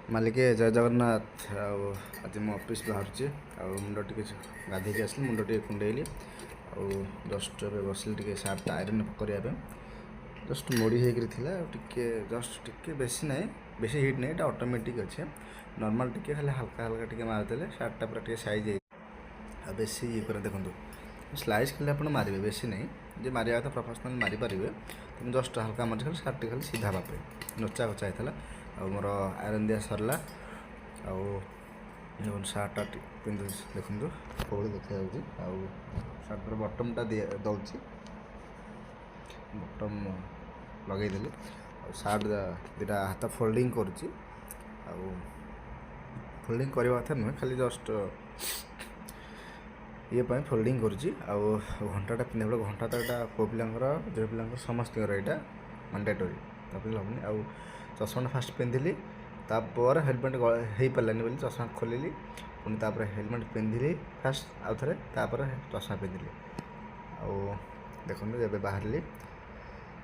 ମାଲିକେ ଜୟ ଜଗନ୍ନାଥ। ଆଉ ଆଜି ମୁଁ ଅଫିସ୍ ବାହାରୁଛି। ଆଉ ମୁଣ୍ଡ ଟିକେ ଗାଧୋଇକି ଆସିଲି, ମୁଣ୍ଡ ଟିକେ କୁଣ୍ଡେଇଲି। ଆଉ ଜଷ୍ଟ ଏବେ ବସିଲି ଟିକେ ସାର୍ଟଟା ଆଇରନ୍ କରିବା ପାଇଁ। ଜଷ୍ଟ ମୋଡ଼ି ହେଇକରି ଥିଲା, ଆଉ ଟିକେ ଜଷ୍ଟ ଟିକେ ବେଶୀ ନାହିଁ, ବେଶୀ ହିଟ୍ ନାହିଁ, ଏଇଟା ଅଟୋମେଟିକ୍ ଅଛି। ନର୍ମାଲ୍ ଟିକେ ଖାଲି ହାଲକା ହାଲକା ଟିକେ ମାରିଦେଲେ ସାର୍ଟଟା ପୁରା ଟିକେ ସାଇଜ୍ ହେଇ। ଆଉ ବେଶୀ ଇଏ করে ଦେଖନ୍ତୁ, ସ୍ଲାଇସ୍ ଖାଲି ଆପଣ ମାରିବେ, ବେଶୀ ନାହିଁ। ଯେ ମାରିବା କଥା ପ୍ରଫେସନାଲ୍ ମାରିପାରିବେ, କିନ୍ତୁ ଜଷ୍ଟ ହାଲକା ମାରି ଖାଲି ସାର୍ଟଟି ଖାଲି ସିଧା ହେବା ପାଇଁ ନୋଚା କଚା ହେଇଥିଲା। ଆଉ ମୋର ଆଇରନ୍ ଦିଆ ସରିଲା। ଆଉ ଦେଖନ୍ତୁ ସାର୍ଟଟା ପିନ୍ଧୁଛି, ଦେଖନ୍ତୁ କୋଉଠି ଦେଖାଯାଉଛି। ଆଉ ସାର୍ଟର ବଟମ୍ଟା ଦେଉଛି, ବଟମ୍ ଲଗେଇଦେଲି। ଆଉ ସାର୍ଟ ଦୁଇଟା ହାତ ଫୋଲ୍ଡିଂ କରୁଛି। ଆଉ ଫୋଲ୍ଡିଂ କରିବା କଥା ନୁହେଁ, ଖାଲି ଜଷ୍ଟ ଇଏ ପାଇଁ ଫୋଲ୍ଡିଂ କରୁଛି। ଆଉ ଘଣ୍ଟାଟା ପିନ୍ଧିବା ବେଳେ ଘଣ୍ଟା ତ ଏଇଟା ପୁଅ ପିଲାଙ୍କର ଝିଅ ପିଲାଙ୍କର ସମସ୍ତଙ୍କର ଏଇଟା ମାଣ୍ଡାଟୋରି, ତାପରେ ହେବନି। ଆଉ ଚଷମାଟା ଫାଷ୍ଟ ପିନ୍ଧିଲି, ତାପରେ ହେଲମେଟ୍ ହେଇପାରିଲାନି ବୋଲି ଚଷମା ଖୋଲିଲି, ପୁଣି ତାପରେ ହେଲମେଟ୍ ପିନ୍ଧିଲି ଫାଷ୍ଟ ଆଉ ଥରେ, ତାପରେ ଚଷମା ପିନ୍ଧିଲି। ଆଉ ଦେଖନ୍ତୁ ଏବେ ବାହାରିଲି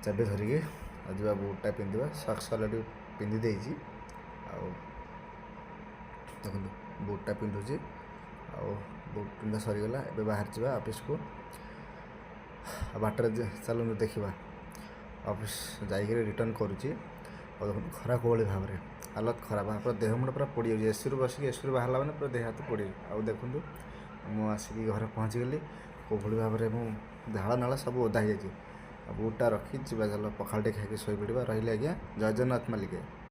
ଚାବି ଧରିକି। ଆଉ ଯିବା ବୁଟ୍ଟା ପିନ୍ଧିବା, ସକ୍ସ ଅଲରେଡ଼ି ପିନ୍ଧି ଦେଇଛି। ଆଉ ଦେଖନ୍ତୁ ବୁଟ୍ଟା ପିନ୍ଧୁଛି। ଆଉ ବୁଟ୍ ପିନ୍ଧା ସରିଗଲା, ଏବେ ବାହାରି ଯିବା ଅଫିସ୍କୁ। ଆଉ ବାଟରେ ଚାଲନ୍ତୁ ଦେଖିବା ଅଫିସ୍ ଯାଇକରି ରିଟର୍ନ କରୁଛି। ଆଉ ଦେଖନ୍ତୁ ଖରା କୋହଳି ଭାବରେ ହାଲତ ଖରାପ, ପୁରା ଦେହ ମୁଣ୍ଡ ପୁରା ପୋଡ଼ିଯାଉଛି। ଏସିରୁ ବସିକି ଏସିରୁ ବାହାରିଲା ମାନେ ପୁରା ଦେହ ହାତ ପୋଡ଼ିଯାଉଛି। ଆଉ ଦେଖନ୍ତୁ ମୁଁ ଆସିକି ଘରେ ପହଞ୍ଚିଗଲି, କୋଭଳି ଭାବରେ ମୁଁ ଝାଳ ନାଳ ସବୁ ଓଦା ହେଇଯାଇଛି। ଆଉ ବୁଟ୍ଟା ରଖି ଯିବା, ଚାଲ ପଖାଳ ଟିକେ ଖାଇକି ଶୋଇପଡ଼ିବା। ରହିଲି ଆଜ୍ଞା, ଜୟ ଜଗନ୍ନାଥ ମାଲିକେ।